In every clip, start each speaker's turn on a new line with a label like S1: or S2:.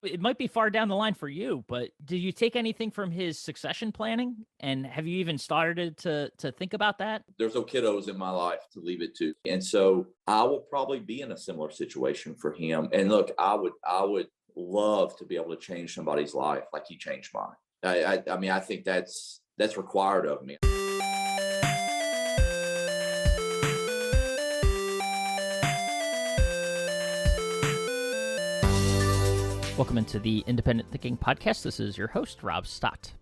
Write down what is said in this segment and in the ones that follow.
S1: it might be far down the line for you, but did you take anything from his succession planning? And have you even started to think about that?
S2: There's no kiddos in my life to leave it to. And so I will probably be in a similar situation for him. And look, I would love to be able to change somebody's life like he changed mine. I mean, I think that's required of me.
S1: Welcome into the Independent Thinking Podcast. This is your host, Rob Stott.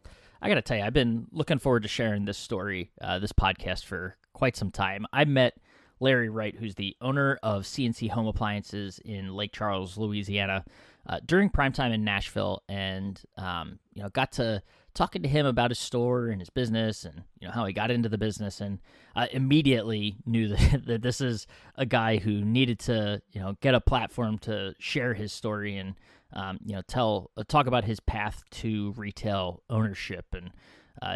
S1: I got to tell you, I've been looking forward to sharing this story, this podcast for quite some time. I met Larry Wright, who's the owner of C&C Home Appliances in Lake Charles, Louisiana, during prime time in Nashville, and got to talking to him about his store and his business, and how he got into the business, and immediately knew that this is a guy who needed to get a platform to share his story and talk about his path to retail ownership, and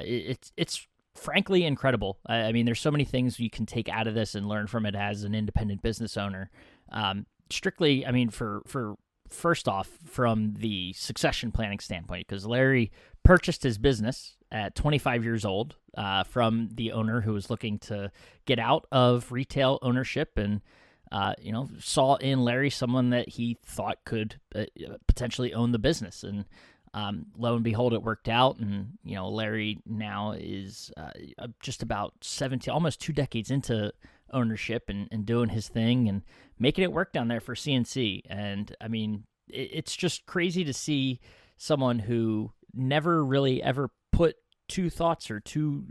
S1: it's frankly incredible. I mean, there's so many things you can take out of this and learn from it as an independent business owner. Strictly, I mean, for first off, from the succession planning standpoint, because Larry purchased his business at 25 years old from the owner who was looking to get out of retail ownership, and saw in Larry someone that he thought could potentially own the business. And lo and behold, it worked out. And, Larry now is just about 17, almost 2 decades into ownership and doing his thing and making it work down there for C&C. And I mean, it's just crazy to see someone who never really ever put two thoughts or two,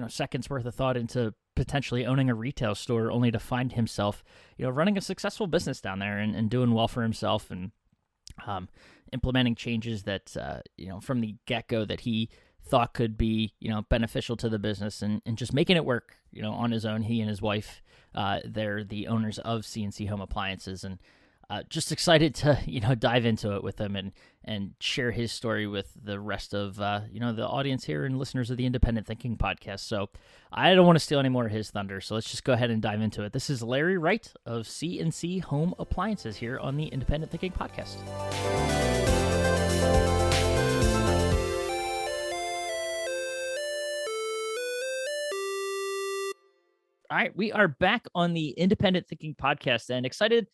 S1: seconds worth of thought into potentially owning a retail store, only to find himself, running a successful business down there and doing well for himself, and implementing changes that, from the get-go that he thought could be, beneficial to the business, and just making it work, on his own. He and his wife, they're the owners of C&C Home Appliances, and just excited to, dive into it with him and share his story with the rest of, the audience here and listeners of the Independent Thinking Podcast. So I don't want to steal any more of his thunder, so let's just go ahead and dive into it. This is Larry Wright of C&C Home Appliances here on the Independent Thinking Podcast. All right, we are back on the Independent Thinking Podcast and excited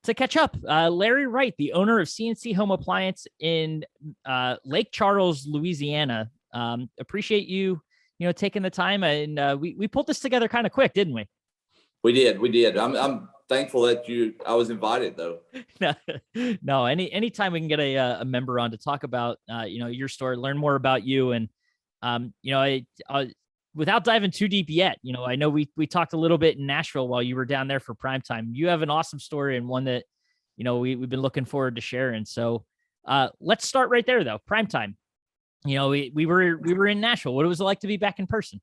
S1: to catch up. Larry Wright, the owner of C&C Home Appliance in Lake Charles, Louisiana. Appreciate you, taking the time, and we pulled this together kind of quick, didn't we?
S2: We did. I'm thankful that I was invited though.
S1: No, anytime we can get a member on to talk about your story, learn more about you, and without diving too deep yet, I know we talked a little bit in Nashville while you were down there for prime time. You have an awesome story, and one that, we've been looking forward to sharing. So let's start right there though. Prime time. We were in Nashville. What was it like to be back in person?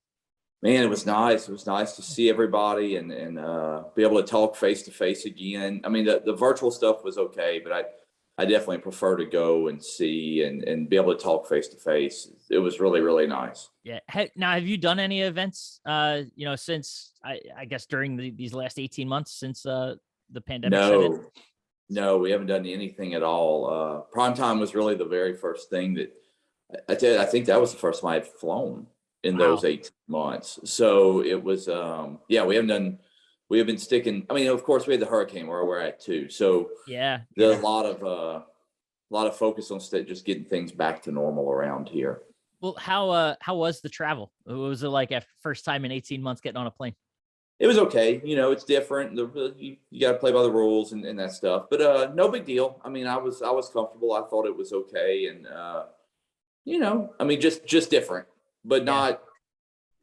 S2: Man, it was nice. It was nice to see everybody and be able to talk face to face again. I mean, the virtual stuff was okay, but I definitely prefer to go and see and be able to talk face to face. It was really, really nice.
S1: Yeah. Now, have you done any events, since I guess during these last 18 months since the pandemic set in?
S2: No, we haven't done anything at all. Primetime was really the very first thing that I think that was the first time I had flown in those 18 months. So it was, we have been sticking. I mean, of course, we had the hurricane where we're at too. So
S1: yeah,
S2: there's a lot of focus on just getting things back to normal around here.
S1: Well, how was the travel? What was it like after first time in 18 months getting on a plane?
S2: It was okay. It's different. You got to play by the rules and that stuff. But no big deal. I mean, I was comfortable. I thought it was okay, and I mean, just different, but not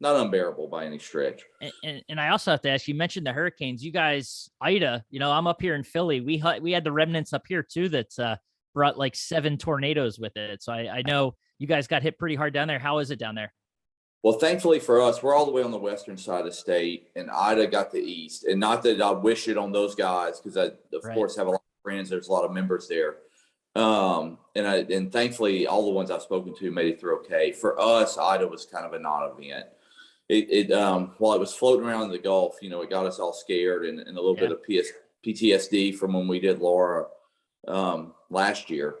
S2: unbearable by any stretch.
S1: And I also have to ask, you mentioned the hurricanes. You guys, Ida, I'm up here in Philly. We had the remnants up here too that brought like 7 tornadoes with it. So I know you guys got hit pretty hard down there. How is it down there?
S2: Well, thankfully for us, we're all the way on the western side of the state, and Ida got the east. And not that I wish it on those guys, because I, of course, have a lot of friends. There's a lot of members there. And thankfully, all the ones I've spoken to made it through okay. For us, Ida was kind of a non-event. While it was floating around in the Gulf, it got us all scared and a little bit of PTSD from when we did Laura last year.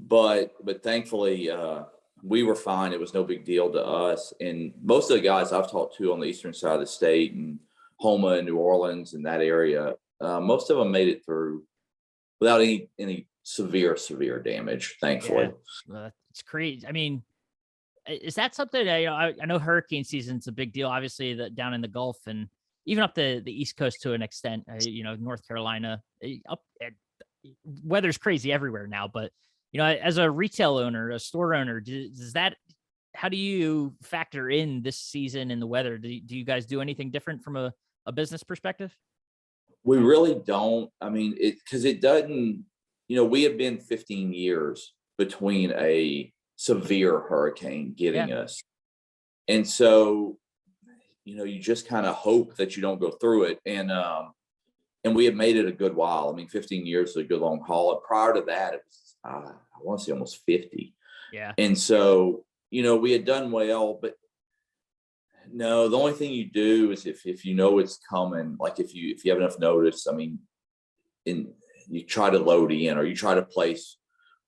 S2: but thankfully, we were fine. It was no big deal to us. And most of the guys I've talked to on the eastern side of the state and Houma and New Orleans and that area, most of them made it through without any severe damage, thankfully.
S1: Yeah, well, it's crazy. I mean, is that something that, I know hurricane season's a big deal, obviously, down in the Gulf and even up the East Coast to an extent, North Carolina, up weather's crazy everywhere now, but as a retail owner, a store owner, how do you factor in this season and the weather? Do you guys do anything different from a business perspective?
S2: We really don't. I mean, because it doesn't, we have been 15 years between a severe hurricane getting us. And so, you just kind of hope that you don't go through it. And we have made it a good while. I mean, 15 years is a good long haul. And prior to that, it was, I want to say almost 50.
S1: Yeah.
S2: And so, we had done well, but no, the only thing you do is if it's coming, like if you have enough notice, I mean, you try to load in or you try to place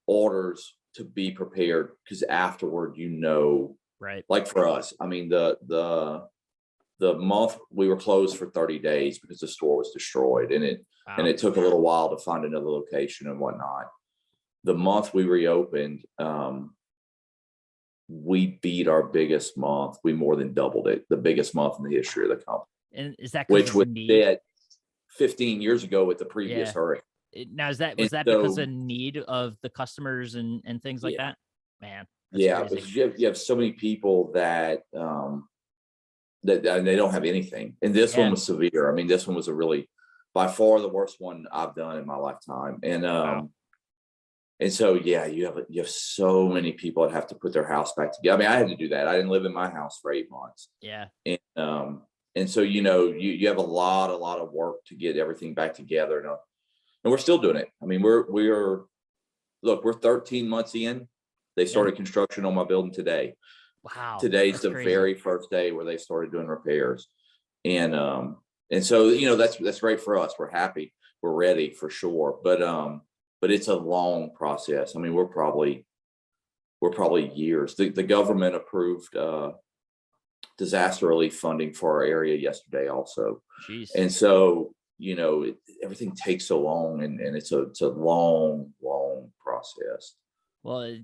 S2: orders to be prepared, because afterward,
S1: right.
S2: Like for us, I mean, the month we were closed for 30 days because the store was destroyed, and it took a little while to find another location and whatnot. The month we reopened, we beat our biggest month. We more than doubled it, the biggest month in the history of the company.
S1: And is that
S2: which was dead 15 years ago with the previous hurricane?
S1: Now, was that because of need of the customers and things like that? Man,
S2: crazy. Because you have so many people that that they don't have anything, and this one was severe. I mean, this one was by far the worst one I've done in my lifetime, and and so you have so many people that have to put their house back together. I mean, I had to do that. I didn't live in my house for 8 months.
S1: Yeah,
S2: and so you have a lot of work to get everything back together, and we're still doing it. I mean, we're 13 months in. They started construction on my building today.
S1: Wow.
S2: Today's the very first day where they started doing repairs. And so, that's great for us. We're happy. We're ready for sure. But it's a long process. I mean, we're probably years. The government approved disaster relief funding for our area yesterday also.
S1: Jeez.
S2: And so, everything takes so long, and it's a long process.
S1: Well,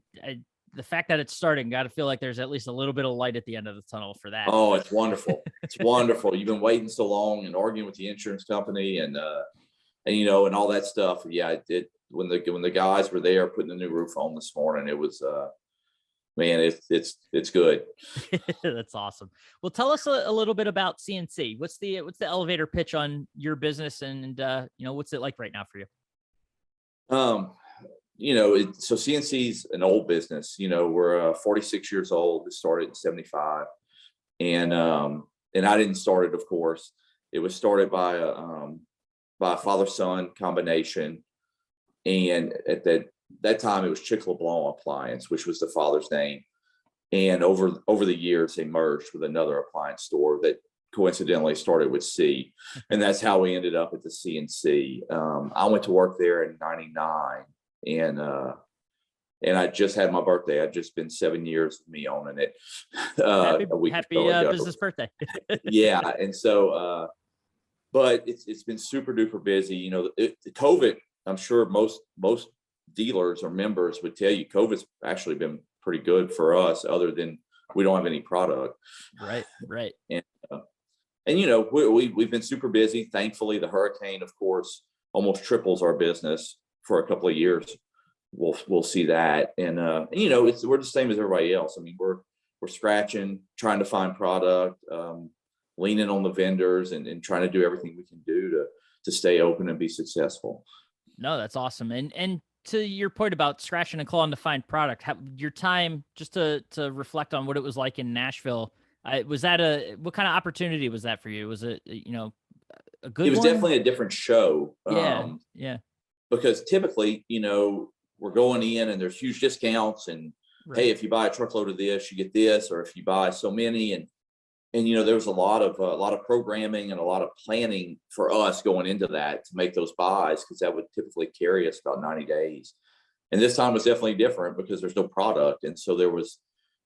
S1: the fact that it's starting, got to feel like there's at least a little bit of light at the end of the tunnel for that.
S2: Oh, it's wonderful. It's wonderful. You've been waiting so long and arguing with the insurance company and all that stuff. Yeah, it did. When the guys were there putting the new roof on this morning, it was, man, it's good.
S1: That's awesome. Well, tell us a little bit about C&C. What's the elevator pitch on your business, and what's it like right now for you?
S2: So C&C's an old business. We're 46 years old. It started in 75, and I didn't start it, of course. It was started by a father-son combination, and at that time it was Chick LeBlanc Appliance, which was the father's name. And over the years, they merged with another appliance store that coincidentally started with C, and that's how we ended up at the C&C. I went to work there in '99. And I just had my birthday. I'd just been 7 years of me owning it.
S1: Happy business birthday.
S2: Yeah. And so, but it's been super duper busy. COVID, I'm sure most dealers or members would tell you COVID's actually been pretty good for us, other than we don't have any product.
S1: Right.
S2: And we've been super busy. Thankfully, the hurricane, of course, almost triples our business for a couple of years. We'll see that. And we're the same as everybody else. I mean, we're scratching, trying to find product, leaning on the vendors, and trying to do everything we can do to stay open and be successful.
S1: No, that's awesome. And to your point about scratching and clawing to find product, your time, just to reflect on what it was like in Nashville, was that what kind of opportunity was that for you? Was it, a good one?
S2: It was definitely a different show.
S1: Yeah.
S2: Because typically, we're going in and there's huge discounts, and hey, if you buy a truckload of this, you get this, or if you buy so many, and there was a lot of programming and a lot of planning for us going into that to make those buys, because that would typically carry us about 90 days. And this time was definitely different because there's no product. And so there was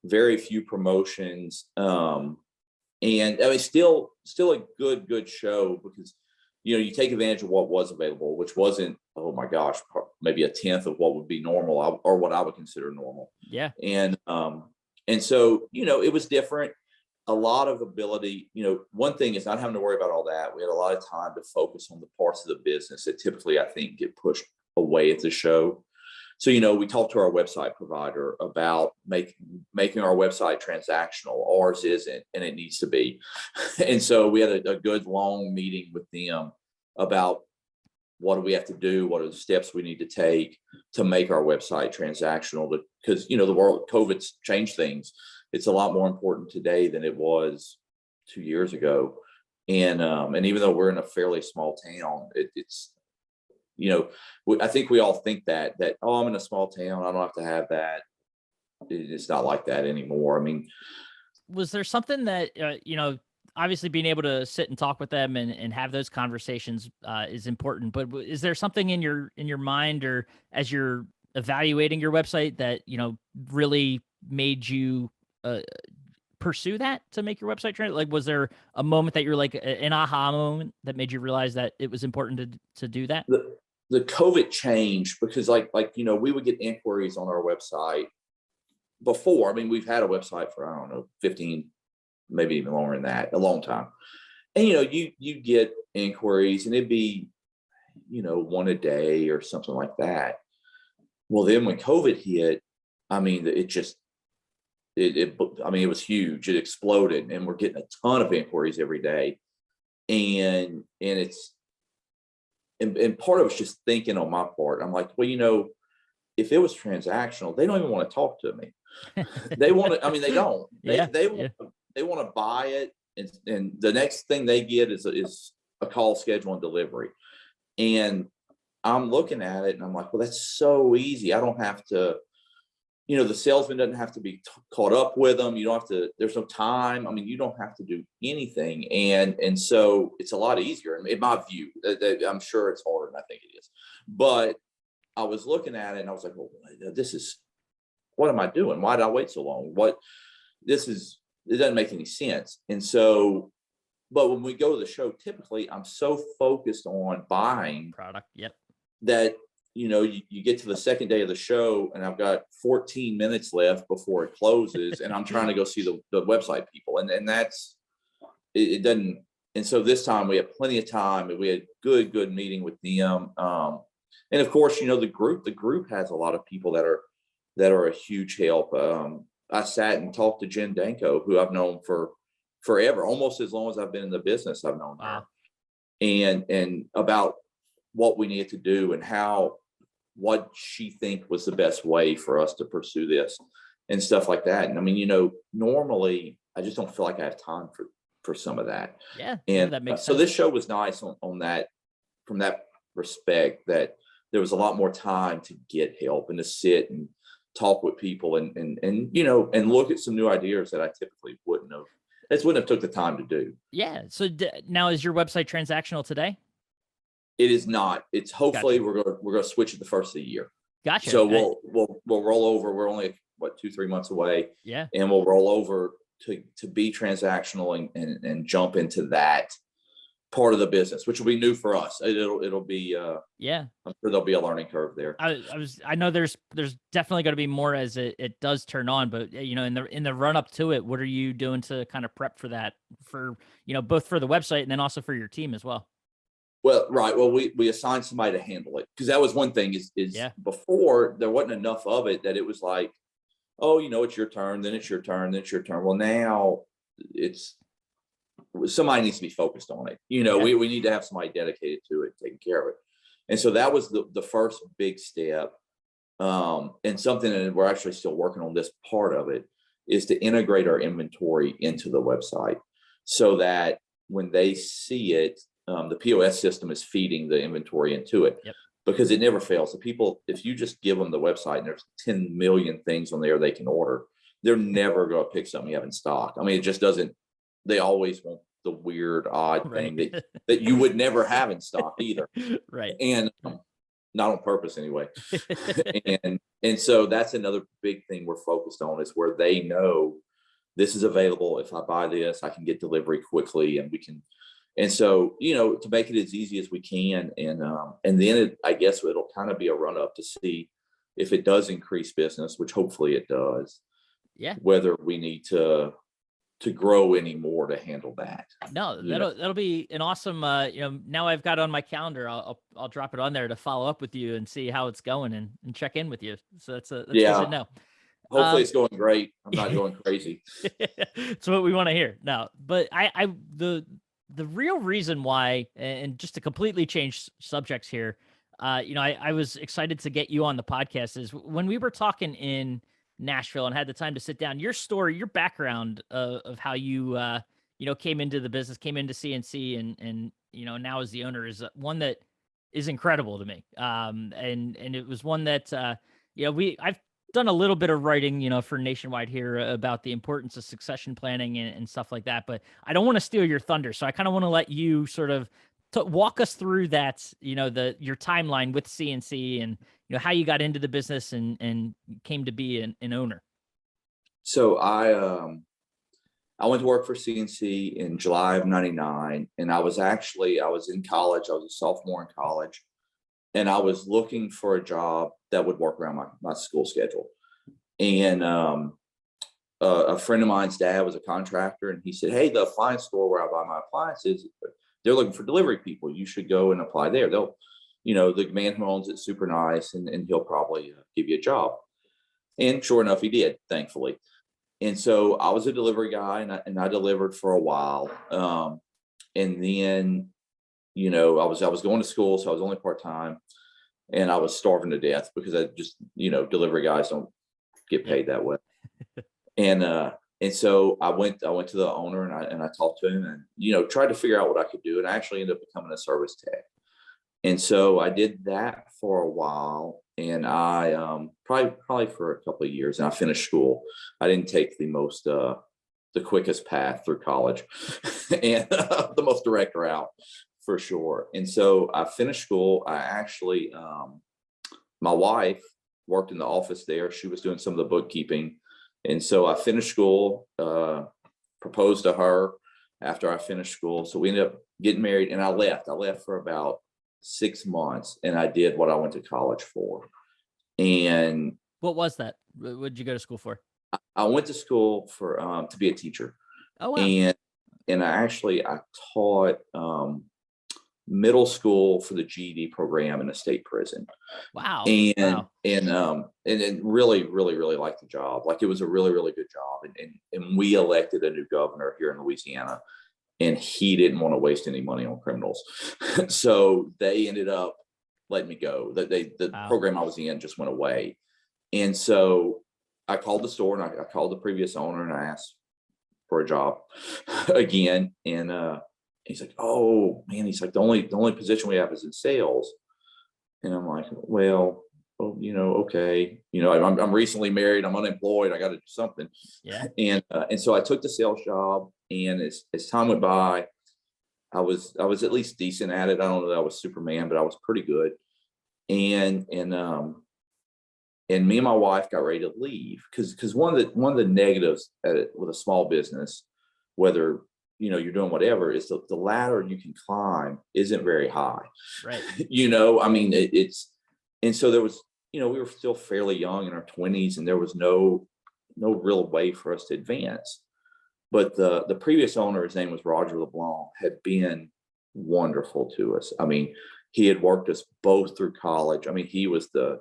S2: very few promotions. And I mean, still a good show because, you take advantage of what was available, which wasn't, oh my gosh, maybe a tenth of what would be normal or what I would consider normal.
S1: Yeah.
S2: And so, it was different. A lot of ability, one thing is not having to worry about all that. We had a lot of time to focus on the parts of the business that typically, I think, get pushed away at the show. So, we talked to our website provider about making our website transactional. Ours isn't, and it needs to be. And so we had a good long meeting with them about what do we have to do? What are the steps we need to take to make our website transactional? Because, the world, COVID's changed things. It's a lot more important today than it was 2 years ago. And even though we're in a fairly small town, it's, I think we all think that, oh, I'm in a small town, I don't have to have that. It's not like that anymore. I mean,
S1: was there something that, obviously being able to sit and talk with them and have those conversations is important, but is there something in your mind or as you're evaluating your website that, really made you pursue that to make your website trend? Like, was there a moment that you're like an aha moment that made you realize that it was important to do that?
S2: The COVID changed because we would get inquiries on our website before. I mean, we've had a website for, I don't know, 15, maybe even longer than that, a long time. And, you get inquiries and it'd be, one a day or something like that. Well, then when COVID hit, I mean, it was huge. It exploded and we're getting a ton of inquiries every day. And part of it's just thinking on my part. I'm like, well, if it was transactional, they don't even want to talk to me. They want to, I mean, they don't. They want to buy it, and the next thing they get is a call, schedule, and delivery. And I'm looking at it and I'm like, well, that's so easy. I don't have to, the salesman doesn't have to be caught up with them. You don't have to, there's no time. I mean, you don't have to do anything. And so it's a lot easier in my view. I'm sure it's harder than I think it is. But I was looking at it and I was like, well, what am I doing? Why did I wait so long? It doesn't make any sense. And so, but when we go to the show, typically I'm so focused on buying
S1: product. Yep.
S2: That, you get to the second day of the show and I've got 14 minutes left before it closes and I'm trying to go see the website people. And that's, it doesn't. And so this time we had plenty of time and we had good meeting with them. And of course, the group has a lot of people that are a huge help. I sat and talked to Jen Danko, who I've known for forever, almost as long as I've been in the business. I've known her, and about what we needed to do and what she think was the best way for us to pursue this and stuff like that. And I mean, normally I just don't feel like I have time for some of that.
S1: Yeah.
S2: And
S1: that makes sense.
S2: So this show was nice on that, from that respect, that there was a lot more time to get help and to sit and talk with people and look at some new ideas that I typically wouldn't have took the time to do.
S1: Yeah. So now is your website transactional today?
S2: It is not. It's hopefully
S1: Gotcha.
S2: we're going to switch it the first of the year.
S1: Gotcha.
S2: So we'll roll over. We're only 2-3 months away.
S1: Yeah.
S2: And we'll roll over to be transactional and jump into that part of the business, which will be new for us. It'll be
S1: yeah.
S2: I'm sure there'll be a learning curve there.
S1: I know there's definitely going to be more as it does turn on, but in the run up to it, what are you doing to kind of prep for that, for both for the website and then also for your team as well?
S2: Well, right. Well, we assigned somebody to handle it, because that was one thing is before there wasn't enough of it that it was like, oh, it's your turn, then it's your turn, then it's your turn. Well, now it's somebody needs to be focused on it. We need to have somebody dedicated to it, taking care of it. And so that was the first big step. And something that we're actually still working on, this part of it, is to integrate our inventory into the website so that when they see it, the POS system is feeding the inventory into it.
S1: Yep.
S2: Because it never fails. The people, if you just give them the website and there's 10 million things on there they can order, they're never going to pick something you have in stock. I mean, it just doesn't. They always want the weird, odd thing that you would never have in stock either.
S1: Right.
S2: And not on purpose anyway. and so that's another big thing we're focused on, is where they know this is available. If I buy this, I can get delivery quickly, and we can. And so, to make it as easy as we can, and then I guess it'll kind of be a run up to see if it does increase business, which hopefully it does.
S1: Yeah.
S2: Whether we need to grow any more to handle that.
S1: No, that'll be an awesome. Now I've got it on my calendar. I'll drop it on there to follow up with you and see how it's going and check in with you. So that's good to know.
S2: Hopefully it's going great. I'm not going crazy.
S1: It's what we want to hear. No, but the real reason why, and just to completely change subjects here, I was excited to get you on the podcast, is when we were talking in Nashville and had the time to sit down, your story, your background of how you, came into the business, came into C&C and now as the owner, is one that is incredible to me. And it was one that, I've done a little bit of writing, for Nationwide here about the importance of succession planning and stuff like that, but I don't want to steal your thunder. So I kind of want to let you sort of walk us through that, your timeline with C&C and, how you got into the business and came to be an owner.
S2: So I went to work for C&C in July of 99. And I was in college. I was a sophomore in college. And I was looking for a job that would work around my school schedule. And a friend of mine's dad was a contractor, and he said, "Hey, the appliance store where I buy my appliances, they're looking for delivery people. You should go and apply there. They'll, the man who owns it's super nice, and he'll probably give you a job." And sure enough, he did, thankfully. And so I was a delivery guy, and I delivered for a while. And then, I was going to school, so I was only part-time, and I was starving to death because I just, delivery guys don't get paid that way. And so I went to the owner, and I talked to him, and, tried to figure out what I could do. And I actually ended up becoming a service tech. And so I did that for a while, and I probably for a couple of years, and I finished school. I didn't take the quickest path through college and the most direct route, for sure. And so I finished school. I actually, my wife worked in the office there. She was doing some of the bookkeeping. And so I finished school, proposed to her after I finished school. So we ended up getting married, and I left. I left for about 6 months, and I did what I went to college for. And
S1: what was that? What did you go to school for?
S2: I went to school for to be a teacher.
S1: Oh, wow.
S2: And I taught middle school for the GED program in a state prison.
S1: Wow.
S2: And really, really, really liked the job. Like, it was a really, really good job. And we elected a new governor here in Louisiana, and he didn't want to waste any money on criminals. So they ended up letting me go. The program I was in just went away. And so I called the store, and I called the previous owner, and I asked for a job again. And he's like, "Oh man," he's like, the only position we have is in sales." And I'm like, "Well, okay, I'm recently married, I'm unemployed, I got to do something."
S1: Yeah.
S2: And so I took the sales job, and as time went by, I was at least decent at it. I don't know that I was Superman, but I was pretty good. And me and my wife got ready to leave because one of the negatives with a small business, whether you're doing whatever, is the ladder you can climb isn't very high.
S1: Right.
S2: I mean, it's, and so there was, we were still fairly young in our 20s, and there was no real way for us to advance. But the previous owner, his name was Roger LeBlanc, had been wonderful to us. I mean, he had worked us both through college. I mean, he was the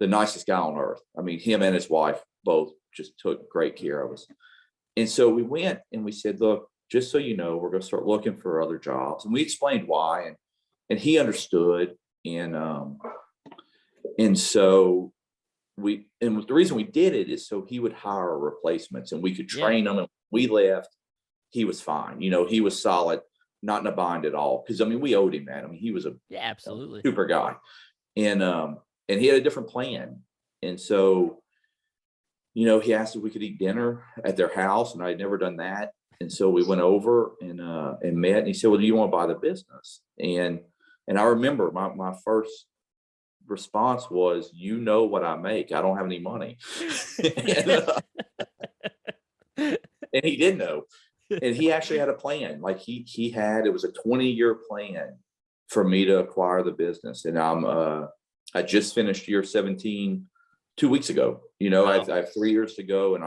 S2: nicest guy on earth. I mean, him and his wife both just took great care of us. And so we went and we said, "Look, just so you know, we're going to start looking for other jobs." And we explained why, and he understood. And so the reason we did it is so he would hire replacements, and we could train them. And we left, he was fine. He was solid, not in a bind at all. Because I mean, we owed him that. I mean, he was
S1: absolutely
S2: super guy, and he had a different plan. And so, he asked if we could eat dinner at their house, and I had never done that. And so we went over and met, and he said, "Well, do you want to buy the business?" And I remember my first response was, "You know what I make. I don't have any money." and, uh, and he did know, and he actually had a plan. Like he had, it was a 20-year plan for me to acquire the business, and I just finished year 17 2 weeks ago.
S1: Wow.
S2: I have 3 years to go, and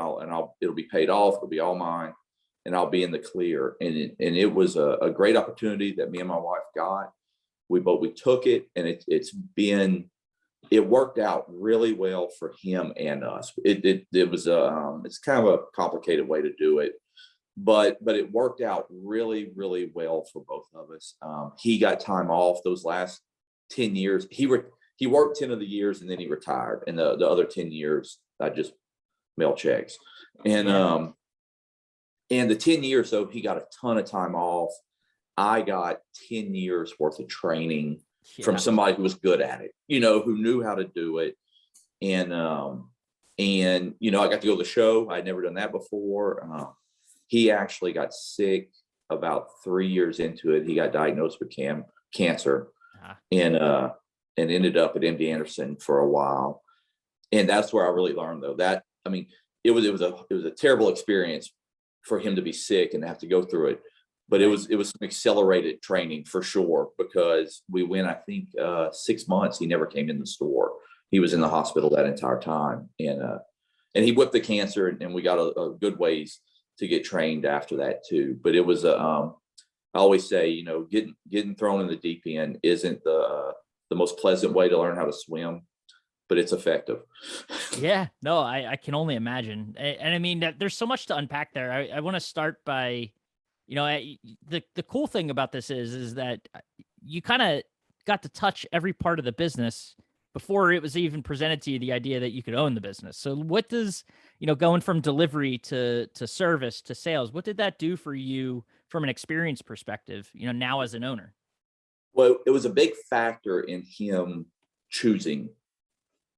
S2: it'll be paid off. It'll be all mine, and I'll be in the clear. And it was a great opportunity that me and my wife got. We took it, and it worked out really well for him and us. It was it's kind of a complicated way to do it, but it worked out really, really well for both of us. He got time off those last 10 years. He worked 10 of the years, and then he retired. And the other 10 years, I just mail checks. And
S1: Yeah.
S2: the 10 years, though, he got a ton of time off. I got 10 years worth of training from
S1: Yeah.
S2: somebody who was good at it, who knew how to do it. And I got to go to the show. I'd never done that before. He actually got sick about 3 years into it. He got diagnosed with cancer,
S1: Ah.
S2: and ended up at MD Anderson for a while. And that's where I really learned, though, that, I mean, it was a terrible experience for him to be sick and have to go through it. But it was some accelerated training for sure, because we went, I think, 6 months. He never came in the store. He was in the hospital that entire time, and he whipped the cancer, and we got a good ways to get trained after that too. But it was I always say, getting thrown in the deep end isn't the most pleasant way to learn how to swim, but it's effective.
S1: Yeah, no, I can only imagine. And I mean, there's so much to unpack there. I want to start by, the cool thing about this is that you kind of got to touch every part of the business before it was even presented to you the idea that you could own the business. So what does, going from delivery to service to sales, what did that do for you from an experience perspective, now as an owner?
S2: Well, it was a big factor in him choosing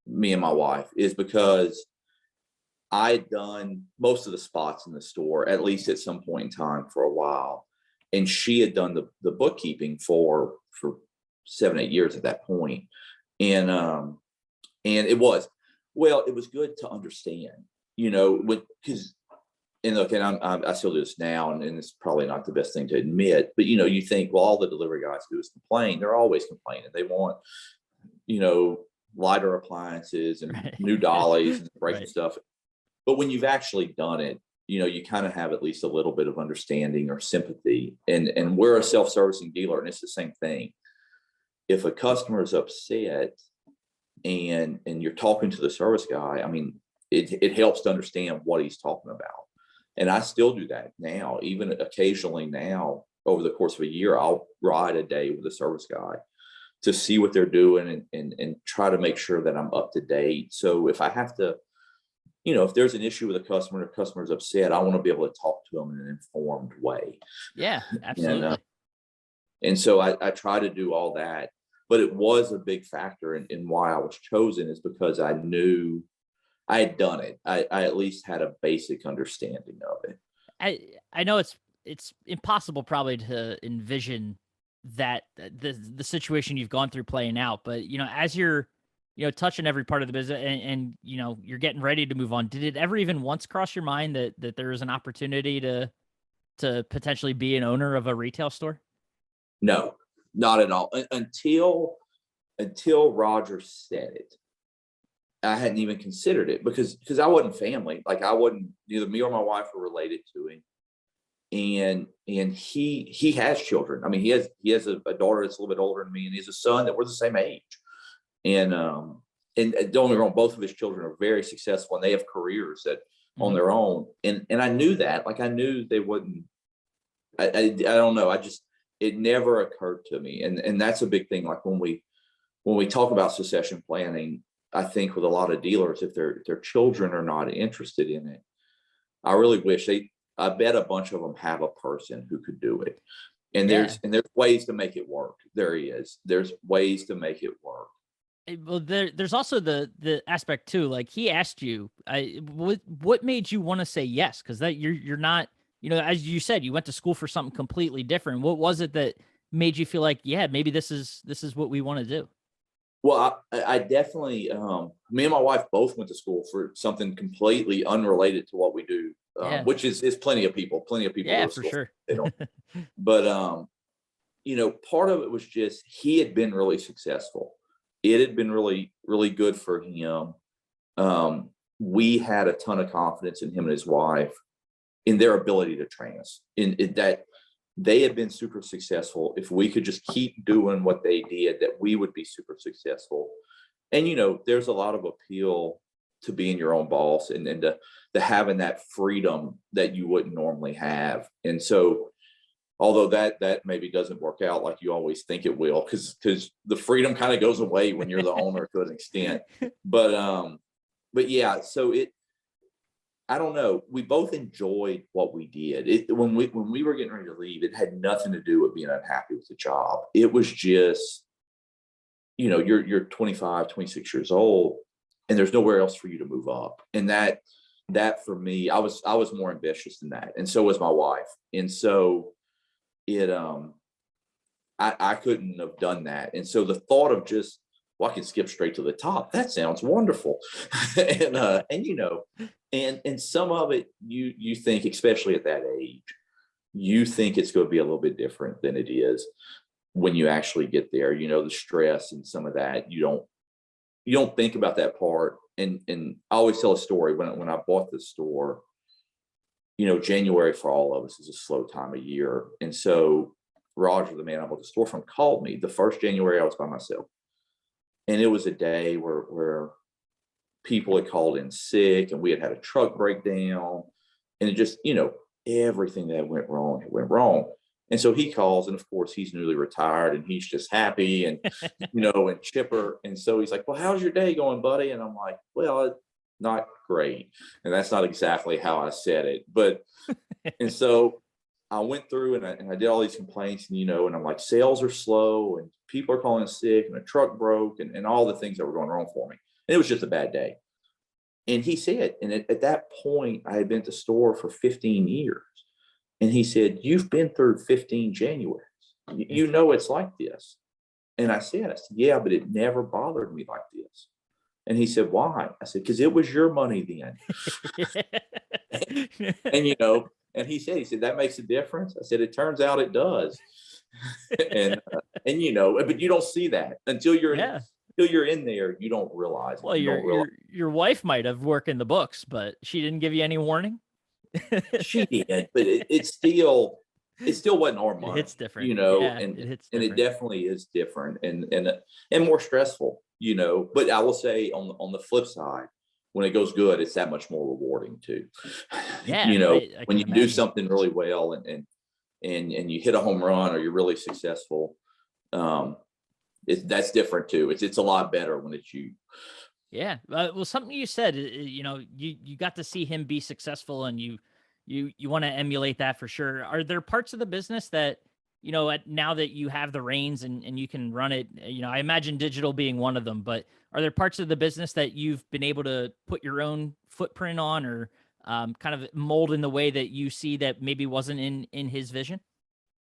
S2: me and my wife, is because I had done most of the spots in the store, at least at some point in time, for a while. And she had done the bookkeeping for 7-8 years at that point. And it was good to understand, because, and look, and I still do this now, and it's probably not the best thing to admit, but you think, well, all the delivery guys do is complain. They're always complaining. They want, lighter appliances and
S1: Right.
S2: new dollies and breaking
S1: Right.
S2: stuff. But when you've actually done it, you kind of have at least a little bit of understanding or sympathy. And we're a self-servicing dealer, and it's the same thing. If a customer is upset and you're talking to the service guy, I mean, it helps to understand what he's talking about. And I still do that now. Even occasionally now, over the course of a year, I'll ride a day with a service guy to see what they're doing, and try to make sure that I'm up to date. So if I have to, if there's an issue with a customer, and the customer's upset, I want to be able to talk to them in an informed way.
S1: Yeah,
S2: And
S1: absolutely.
S2: and so I try to do all that. But it was a big factor in why I was chosen, is because I knew I had done it. I at least had a basic understanding of it.
S1: I know it's impossible probably to envision that the situation you've gone through playing out, but as you're touching every part of the business, and you're getting ready to move on, did it ever even once cross your mind that there is an opportunity to potentially be an owner of a retail store?
S2: No, not at all. Until Roger said it, I hadn't even considered it, because I wasn't family. Like, I wasn't, neither me or my wife were related to him. And he has children. I mean, he has a daughter that's a little bit older than me, and he has a son that we're the same age. And don't get me wrong, both of his children are very successful, and they have careers that on their own. And I knew that. Like, I knew they wouldn't. I don't know. It never occurred to me, and that's a big thing. Like, when we talk about succession planning, I think with a lot of dealers, if their children are not interested in it, I really wish I bet a bunch of them have a person who could do it. And
S1: Yeah.
S2: there's ways to make it work. There's ways to make it work.
S1: Well, there's also the aspect too. Like, he asked you, what made you want to say yes? Because that you're not, as you said, you went to school for something completely different. What was it that made you feel like, yeah, maybe this is what we want to do?
S2: Well, I definitely, me and my wife both went to school for something completely unrelated to what we do,
S1: Yeah.
S2: which is plenty of people
S1: Yeah,
S2: go to
S1: for
S2: school.
S1: sure.
S2: They don't, but, part of it was just, he had been really successful. It had been really, really good for him. We had a ton of confidence in him and his wife in their ability to train us, in that they had been super successful. If we could just keep doing what they did, that we would be super successful. And there's a lot of appeal to being your own boss, and to having that freedom that you wouldn't normally have. And so, although that maybe doesn't work out like you always think it will, because the freedom kind of goes away when you're the owner to an extent. But yeah, so I don't know. We both enjoyed what we did. When we were getting ready to leave, it had nothing to do with being unhappy with the job. It was just, you're 25, 26 years old, and there's nowhere else for you to move up. And that for me, I was more ambitious than that, and so was my wife. And so I couldn't have done that. And so the thought of just, well, I can skip straight to the top, that sounds wonderful. And some of it, you think, especially at that age, you think it's going to be a little bit different than it is when you actually get there. The stress and some of that, you don't think about that part. And I always tell a story when I bought the store. January for all of us is a slow time of year. And so Roger, the man I bought the store from, called me the first January. I was by myself. And it was a day where people had called in sick, and we had a truck breakdown, and it just, everything that went wrong, it went wrong. And so he calls, and of course he's newly retired, and he's just happy and, and chipper. And so he's like, well, how's your day going, buddy? And I'm like, well, not great. And that's not exactly how I said it, but, and so I went through and I did all these complaints, and I'm like, sales are slow, and people are calling sick, and a truck broke, and all the things that were going wrong for me. And it was just a bad day. And he said, and at that point, I had been at the store for 15 years. And he said, you've been through 15 Januaries. You know it's like this. And I said, yeah, but it never bothered me like this. And he said, why? I said, because it was your money then. and and he said, that makes a difference. I said, it turns out it does. and but you don't see that until you're in there. You don't realize it.
S1: Well, your wife might have worked in the books, but she didn't give you any warning.
S2: She did, but it still wasn't our money.
S1: It's different,
S2: and it definitely is different and more stressful, But I will say, on the flip side, when it goes good, it's that much more rewarding too.
S1: Yeah, I
S2: when you
S1: imagine.
S2: do something really well and you hit a home run, or you're really successful, that's different too. It's a lot better when it's you.
S1: Yeah. Well, something you said, you got to see him be successful, and you want to emulate that for sure. Are there parts of the business that, now that you have the reins and you can run it, I imagine digital being one of them, but are there parts of the business that you've been able to put your own footprint on, or kind of mold in the way that you see that maybe wasn't in his vision?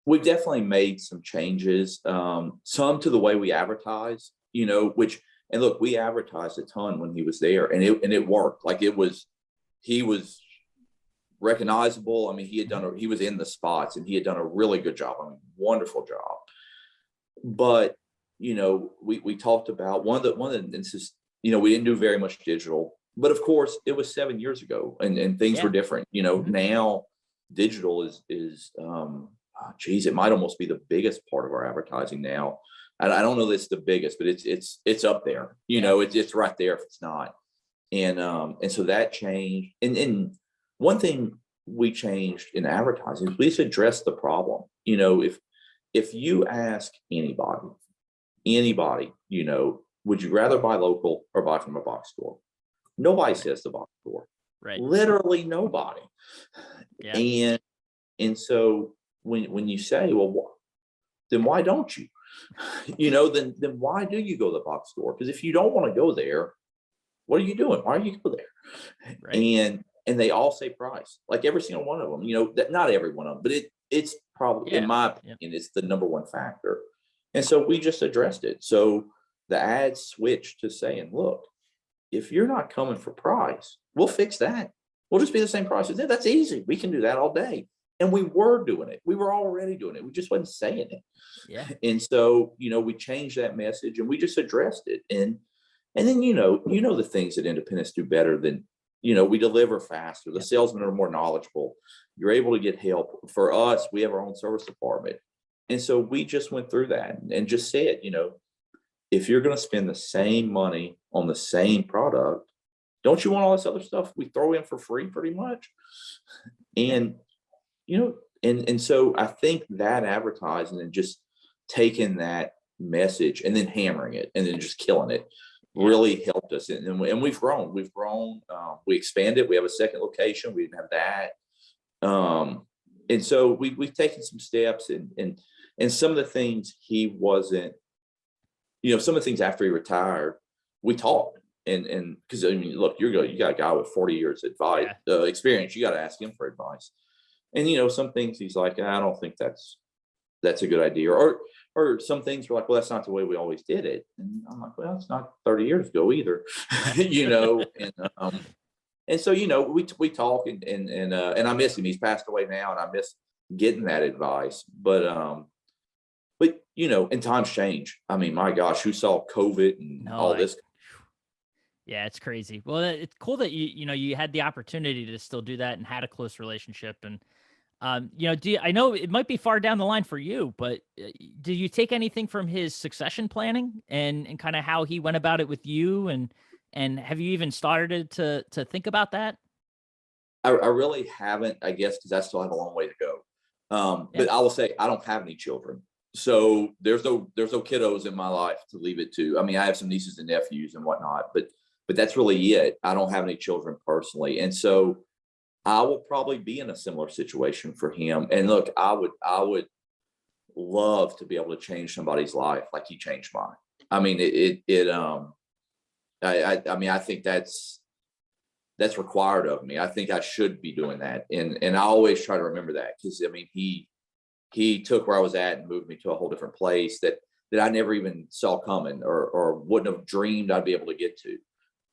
S2: We've definitely made some changes, some to the way we advertise, and look, we advertised a ton when he was there, and it worked. Like, he was recognizable. I mean, he was in the spots, and he had done a really good job. I mean, wonderful job. But, we talked about one of the instances, we didn't do very much digital, but of course it was 7 years ago, and things were different. Now digital is it might almost be the biggest part of our advertising now. I don't know that it's the biggest, but it's up there. It's right there if it's not. And so that changed. And one thing we changed in advertising is we just addressed the problem. If you ask anybody, would you rather buy local or buy from a box store? Nobody says the box store.
S1: Right.
S2: Literally nobody.
S1: Yeah.
S2: And so when you say, well, then why don't you? Then why do you go to the box store? Because if you don't want to go there, what are you doing? Why are you go there?
S1: Right.
S2: And they all say price, like every single one of them. That not every one of them, but it's probably, in my opinion, it's the number one factor. And so we just addressed it. So the ads switched to saying, look, if you're not coming for price, we'll fix that. We'll just be the same price. Yeah, that's easy. We can do that all day. And we were doing it. We were already doing it. We just wasn't saying it.
S1: Yeah.
S2: And so, we changed that message and we just addressed it. And then, the things that independents do better than, we deliver faster. The salesmen are more knowledgeable. You're able to get help. For us, we have our own service department. And so we just went through that and just said, if you're going to spend the same money on the same product, don't you want all this other stuff we throw in for free pretty much? And, and so I think that advertising and just taking that message and then hammering it and then just killing it really helped us. And we've grown. We expanded. We have a second location. We didn't have that. And so we've taken some steps and some of the things he wasn't, some of the things after he retired, we talked. And because look, you got a guy with 40 years advice experience. You got to ask him for advice. And some things he's like, I don't think that's a good idea. Or some things were like, well, that's not the way we always did it. And I'm like, well, it's not 30 years ago either, And so we talk and I miss him. He's passed away now, and I miss getting that advice. But and times change. I mean, my gosh, who saw COVID and all this?
S1: Yeah, it's crazy. Well, it's cool that you had the opportunity to still do that and had a close relationship. And I know it might be far down the line for you, but do you take anything from his succession planning and kind of how he went about it with you? And have you even started to think about that?
S2: I really haven't, I guess, because I still have a long way to go. But I will say I don't have any children. So there's no kiddos in my life to leave it to. I mean, I have some nieces and nephews and whatnot, but that's really it. I don't have any children personally. And so I will probably be in a similar situation for him. And look, I would love to be able to change somebody's life like he changed mine. I mean, I think that's required of me. I think I should be doing that. And I always try to remember that, because I mean, he took where I was at and moved me to a whole different place that I never even saw coming or wouldn't have dreamed I'd be able to get to.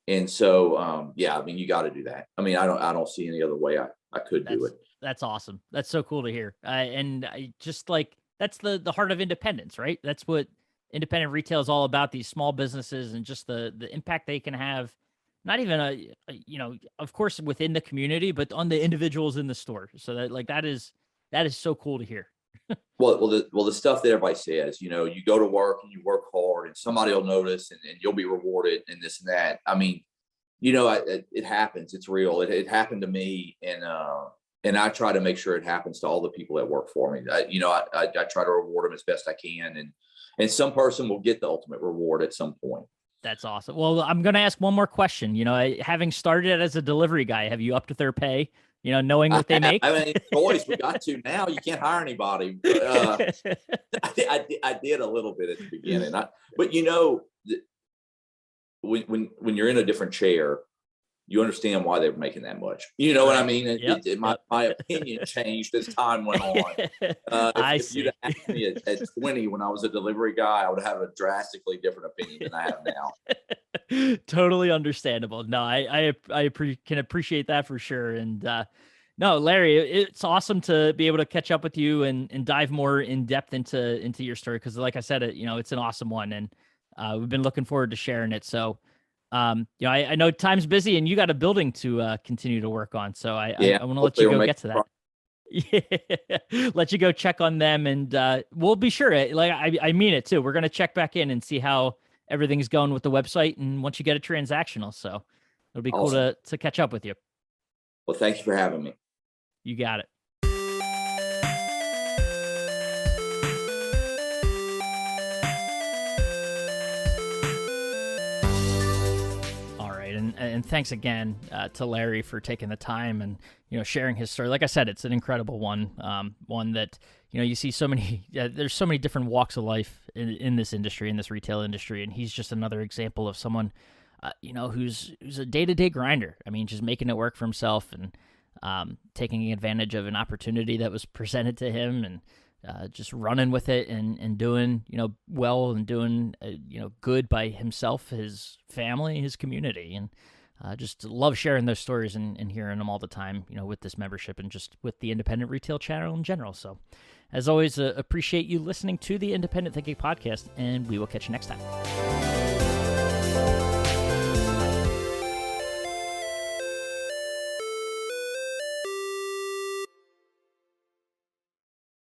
S2: And so, I mean, you got to do that. I mean, I don't see any other way I could do it.
S1: That's awesome. That's so cool to hear. And I just like, that's the heart of independence, right? That's what independent retail is all about, these small businesses and just the impact they can have, not even of course within the community, but on the individuals in the store. So that is so cool to hear.
S2: Well, the stuff that everybody says, you go to work and you work hard and somebody will notice and you'll be rewarded and this and that. I mean, it happens. It's real. It happened to me. And I try to make sure it happens to all the people that work for me. I try to reward them as best I can. And some person will get the ultimate reward at some point.
S1: That's awesome. Well, I'm going to ask one more question. Having started as a delivery guy, have you upped their pay? Knowing what they make?
S2: I mean, choice, we got to now. You can't hire anybody. But, I did a little bit at the beginning. But when you're in a different chair, you understand why they were making that much. You know what I mean? My opinion changed as time went on. If you'd asked me at 20 when I was a delivery guy, I would have a drastically different opinion than I have now.
S1: Totally understandable. No, I can appreciate that for sure. And no, Larry, it's awesome to be able to catch up with you and dive more in depth into your story, because like I said, it's an awesome one, and we've been looking forward to sharing it. So. I know time's busy and you got a building to continue to work on. So I want to let you go get to that. Yeah. Let you go check on them, and we'll be sure. I mean it too. We're going to check back in and see how everything's going with the website, and once you get it transactional. So it'll be cool to catch up with you.
S2: Well, thank you for having me.
S1: You got it. And thanks again to Larry for taking the time and sharing his story. Like I said, it's an incredible one. One that you see so many. There's so many different walks of life in this industry, in this retail industry, and he's just another example of someone who's a day-to-day grinder. I mean, just making it work for himself and taking advantage of an opportunity that was presented to him, and just running with it and doing, well and doing, good by himself, his family, his community. And just love sharing those stories and hearing them all the time, with this membership and just with the independent retail channel in general. So as always, appreciate you listening to the Independent Thinking Podcast, and we will catch you next time.